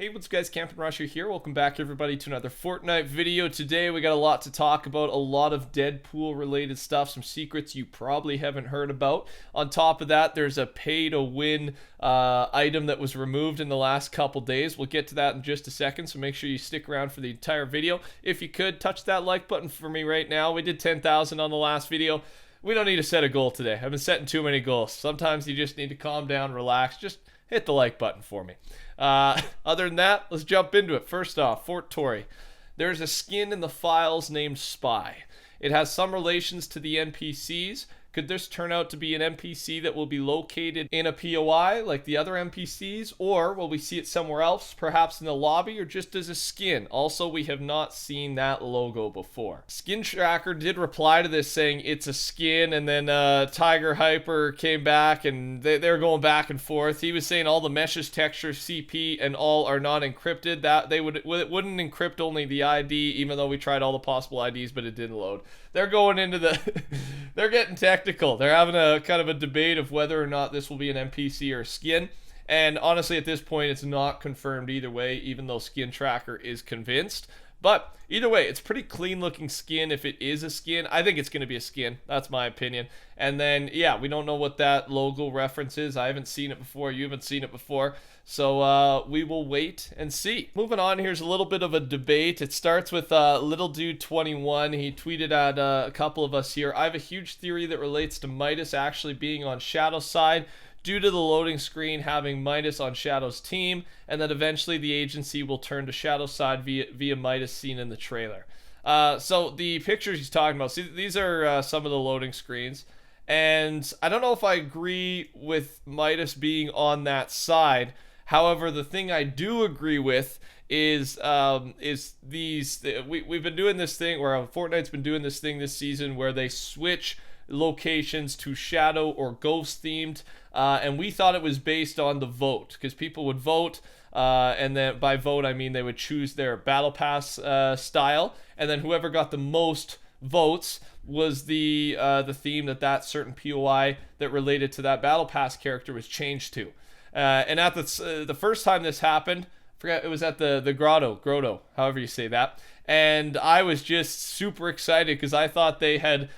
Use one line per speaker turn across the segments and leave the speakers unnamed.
Hey, what's up guys, TheCampingRusher here. Welcome back everybody to another Fortnite video. Today we got a lot to talk about, a lot of Deadpool related stuff, some secrets you probably haven't heard about. On top of that, there's a pay to win item that was removed in the last couple days. We'll get to that in just a second, so make sure you stick around for the entire video. If you could, touch that like button for me right now. We did 10,000 on the last video. We don't need to set a goal today. I've been setting too many goals. Sometimes you just need to calm down, relax, just hit the like button for me. Other than that, let's jump into it. First off, Fort Tory. There's a skin in the files named Spy. It has some relations to the NPCs. Could this turn out to be an NPC that will be located in a POI like the other NPCs? Or will we see it somewhere else, perhaps in the lobby, or just as a skin? Also, we have not seen that logo before. Skin Tracker did reply to this saying it's a skin, and then Tiger Hyper came back and they were going back and forth. He was saying all the meshes, textures, CP, and all are not encrypted. That it wouldn't encrypt only the ID, even though we tried all the possible IDs, but it didn't load. They're going into the they're getting technical. They're having a kind of a debate of whether or not this will be an NPC or a skin. And honestly, at this point, it's not confirmed either way, even though Skin Tracker is convinced. But either way, it's pretty clean looking skin. If it is a skin, I think it's going to be a skin. That's my opinion. And then, yeah, we don't know what that logo reference is. I haven't seen it before. You haven't seen it before. So we will wait and see. Moving on, here's a little bit of a debate. It starts with Little Dude 21. He tweeted at a couple of us here. I have a huge theory that relates to Midas actually being on Shadow's side, due to the loading screen having Midas on Shadow's team, and that eventually the agency will turn to Shadow's side via Midas seen in the trailer. So the pictures he's talking about, see, these are some of the loading screens, and I don't know if I agree with Midas being on that side. However, the thing I do agree with is these. We've been doing this thing, or Fortnite's been doing this thing this season where they switch locations to shadow or ghost themed, and we thought it was based on the vote, because people would vote, and then by vote I mean they would choose their battle pass style, and then whoever got the most votes was the theme that certain POI that related to that battle pass character was changed to. And at the first time this happened, I forgot, it was at the grotto, however you say that, and I was just super excited because I thought they had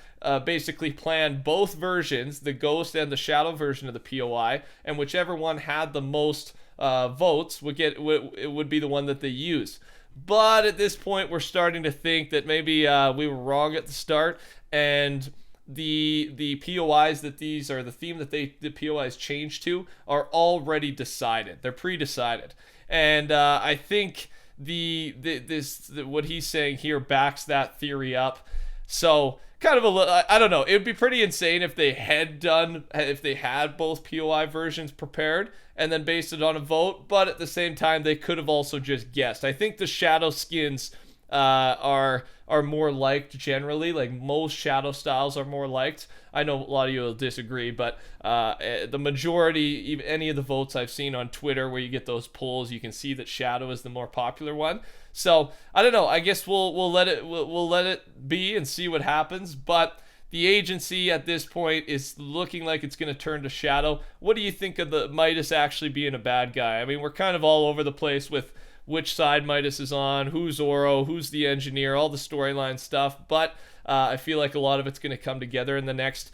basically planned both versions, the ghost and the shadow version of the POI, and whichever one had the most votes would be the one that they used. But at this point, we're starting to think that maybe we were wrong at the start, and the POIs that these are, the theme that the POIs changed to, are already decided. They're pre-decided, and I think what he's saying here backs that theory up. So kind of I don't know. It would be pretty insane if they had both POI versions prepared and then based it on a vote. But at the same time, they could have also just guessed. I think the shadow skins are more liked generally. Like, most shadow styles are more liked. I know a lot of you will disagree, but the majority, even any of the votes I've seen on Twitter where you get those polls, you can see that shadow is the more popular one. So I don't know. I guess we'll let it be and see what happens. But the agency at this point is looking like it's going to turn to shadow. What do you think of the Midas actually being a bad guy? I mean, we're kind of all over the place with which side Midas is on, who's Oro, who's the engineer, all the storyline stuff. But I feel like a lot of it's going to come together in the next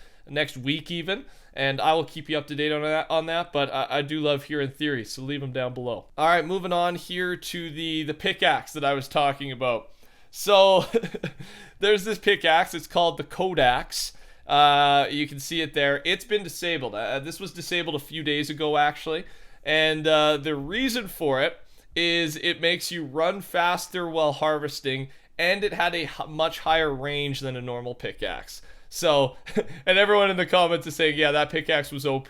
week even, and I will keep you up to date on that. But I do love hearing theories, so leave them down below. All right, moving on here to the pickaxe that I was talking about. So there's this pickaxe. It's called the Codex. You can see it there. It's been disabled. This was disabled a few days ago, actually, and the reason for it is it makes you run faster while harvesting, and it had a much higher range than a normal pickaxe. So, and everyone in the comments is saying, yeah, that pickaxe was OP.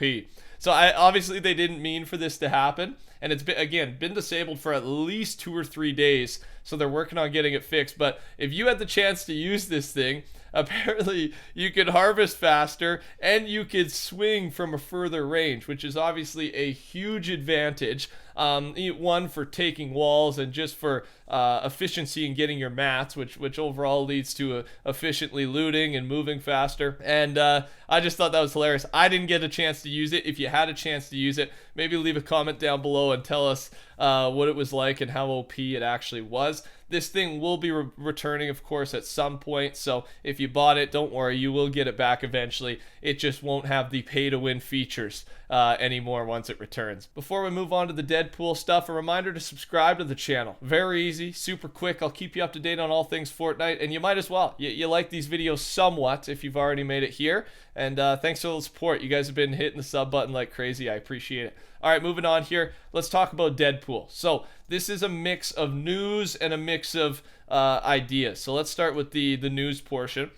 So obviously they didn't mean for this to happen, and it's been disabled for at least 2 or 3 days. so they're working on getting it fixed. But if you had the chance to use this thing, apparently you could harvest faster and you could swing from a further range, which is obviously a huge advantage. One, for taking walls, and just for efficiency in getting your mats, which overall leads to efficiently looting and moving faster. And I just thought that was hilarious. I didn't get a chance to use it. If you had a chance to use it, maybe leave a comment down below and tell us what it was like and how OP it actually was. This thing will be returning, of course, at some point. So if you bought it, don't worry, you will get it back eventually. It just won't have the pay-to-win features anymore once it returns. Before we move on to the Deadpool stuff, a reminder to subscribe to the channel. Very easy, super quick. I'll keep you up to date on all things Fortnite, and you might as well. You like these videos somewhat if you've already made it here. And thanks for the support. You guys have been hitting the sub button like crazy. I appreciate it. All right, moving on here. Let's talk about Deadpool. So this is a mix of news and a mix of ideas. So let's start with the news portion.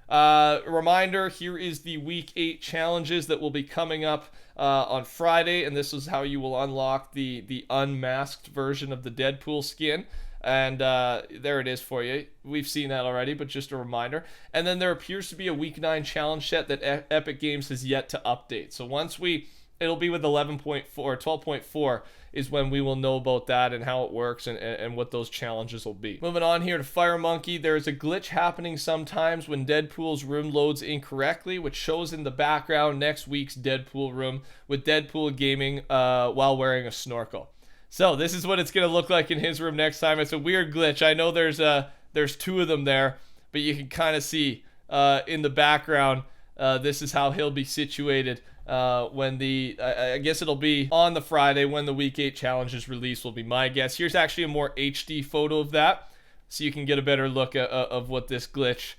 Reminder, here is the week 8 challenges that will be coming up on Friday, and this is how you will unlock the unmasked version of the Deadpool skin. And there it is for you. We've seen that already, but just a reminder. And then there appears to be a week 9 challenge set that Epic Games has yet to update. So it'll be with 11.4, 12.4 is when we will know about that and how it works and what those challenges will be. Moving on here to Fire Monkey, there's a glitch happening sometimes when Deadpool's room loads incorrectly, which shows in the background next week's Deadpool room with Deadpool gaming while wearing a snorkel. So this is what it's going to look like in his room next time. It's a weird glitch. I know there's 2 of them there, but you can kind of see in the background, this is how he'll be situated when I guess it'll be on the Friday when the week 8 challenge is released, will be my guess. Here's actually a more HD photo of that, so you can get a better look of what this glitch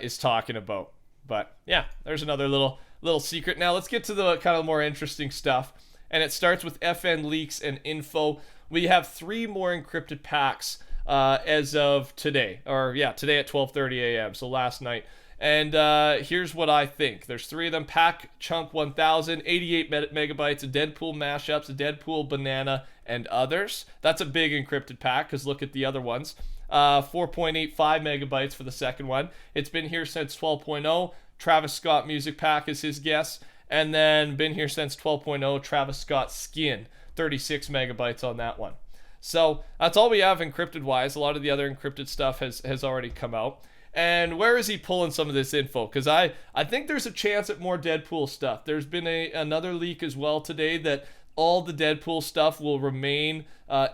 is talking about. But yeah, there's another little secret. Now let's get to the kind of more interesting stuff. And it starts with FN leaks and info. We have 3 more encrypted packs as of today. Today at 12:30 a.m. So last night. And here's what I think. There's 3 of them. Pack Chunk 1000, 88 megabytes, a Deadpool mashups, a Deadpool banana, and others. That's a big encrypted pack, because look at the other ones. 4.85 megabytes for the second one. It's been here since 12.0. Travis Scott music pack is his guess. And then been here since 12.0, Travis Scott skin, 36 megabytes on that one. So that's all we have encrypted wise. A lot of the other encrypted stuff has already come out. And where is he pulling some of this info? Because I think there's a chance at more Deadpool stuff. There's been another leak as well today that all the Deadpool stuff will remain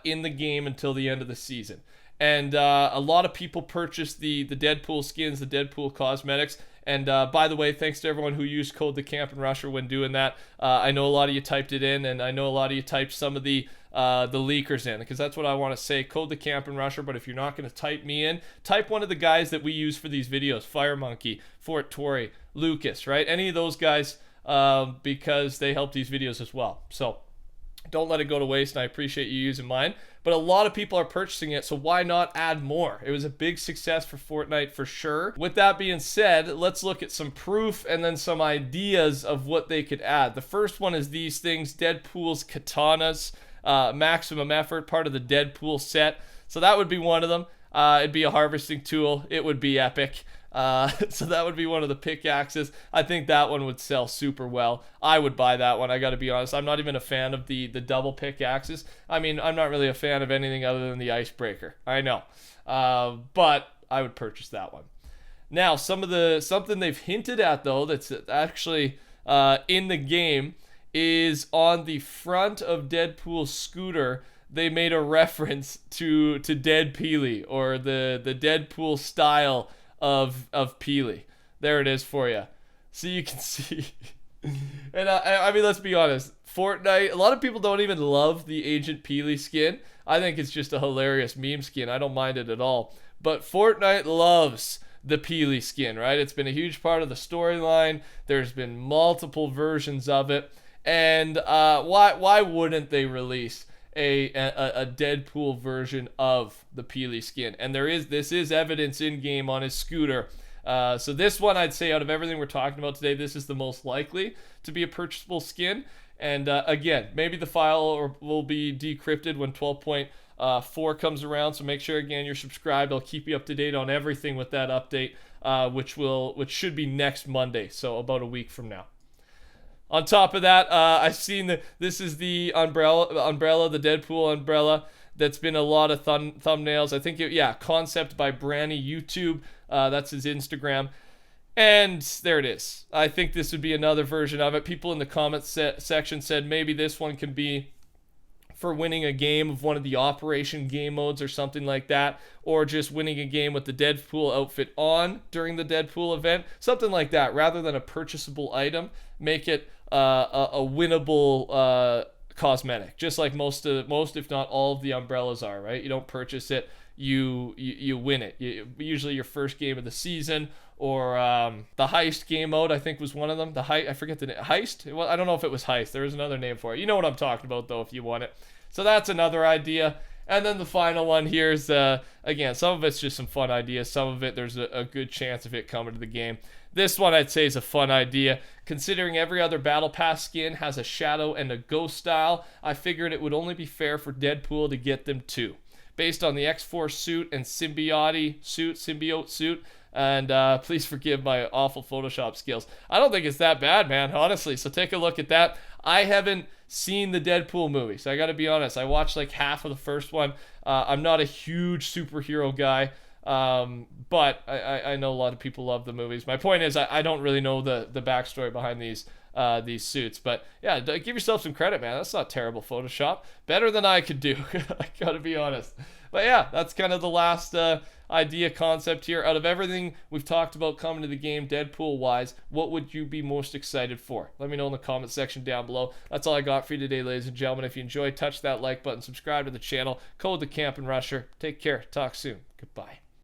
in the game until the end of the season. And a lot of people purchased the Deadpool skins, the Deadpool cosmetics. And by the way, thanks to everyone who used code TheCampingRusher when doing that. I know a lot of you typed it in, and I know a lot of you typed some of the leakers in, because that's what I want to say. Code TheCampingRusher. But if you're not going to type me in, type one of the guys that we use for these videos: Fire Monkey, Fort Tory, Lucas, right? Any of those guys, because they help these videos as well. So don't let it go to waste, and I appreciate you using mine. But a lot of people are purchasing it, so why not add more? It was a big success for Fortnite for sure. With that being said, let's look at some proof and then some ideas of what they could add. The first one is these things: Deadpool's katanas, maximum effort, part of the Deadpool set. So that would be one of them. It'd be a harvesting tool. It would be epic. So that would be one of the pickaxes. I think that one would sell super well. I would buy that one. I got to be honest. I'm not even a fan of the double pickaxes. I mean, I'm not really a fan of anything other than the icebreaker. I know. But I would purchase that one. Now, something they've hinted at though that's actually in the game is on the front of Deadpool's scooter. They made a reference to Dead Peely, or the Deadpool style of Peely. There it is for you, so you can see. And I mean, let's be honest, Fortnite, a lot of people don't even love the Agent Peely skin. I think it's just a hilarious meme skin. I don't mind it at all. But Fortnite loves the Peely skin, right? It's been a huge part of the storyline. There's been multiple versions of it, and why wouldn't they release a Deadpool version of the Peely skin? And this is evidence in game on his scooter. So this one, I'd say, out of everything we're talking about today, this is the most likely to be a purchasable skin. And again, maybe the file will be decrypted when 12.4 comes around. So make sure again you're subscribed. I'll keep you up to date on everything with that update, which should be next Monday, so about a week from now. On top of that, I've seen that this is the umbrella, the Deadpool umbrella. That's been a lot of thumbnails. I think, concept by Branny YouTube. That's his Instagram. And there it is. I think this would be another version of it. People in the comments section said maybe this one can be for winning a game of one of the Operation game modes or something like that, or just winning a game with the Deadpool outfit on during the Deadpool event, something like that. Rather than a purchasable item, make it a winnable cosmetic, just like most if not all of the umbrellas are, right? You don't purchase it, you win it. Usually your first game of the season, or the heist game mode, I think was one of them. I forget the name. Heist? Well, I don't know if it was heist. There was another name for it. You know what I'm talking about though if you want it. So that's another idea. And then the final one here is, again, some of it's just some fun ideas. Some of it, there's a good chance of it coming to the game. This one I'd say is a fun idea. Considering every other Battle Pass skin has a shadow and a ghost style, I figured it would only be fair for Deadpool to get them too. Based on the X-Force suit and symbiote suit, and please forgive my awful Photoshop skills. I don't think it's that bad, man, honestly. So take a look at that. I haven't seen the Deadpool movie, so I gotta be honest. I watched like half of the first one. I'm not a huge superhero guy. But I know a lot of people love the movies. My point is I don't really know the backstory behind these suits. But yeah, give yourself some credit, man. That's not terrible Photoshop. Better than I could do. I gotta be honest. But yeah, that's kind of the last idea concept here. Out of everything we've talked about coming to the game, Deadpool-wise, what would you be most excited for? Let me know in the comment section down below. That's all I got for you today, ladies and gentlemen. If you enjoyed, touch that like button, subscribe to the channel, code TheCampingRusher. Take care. Talk soon. Goodbye.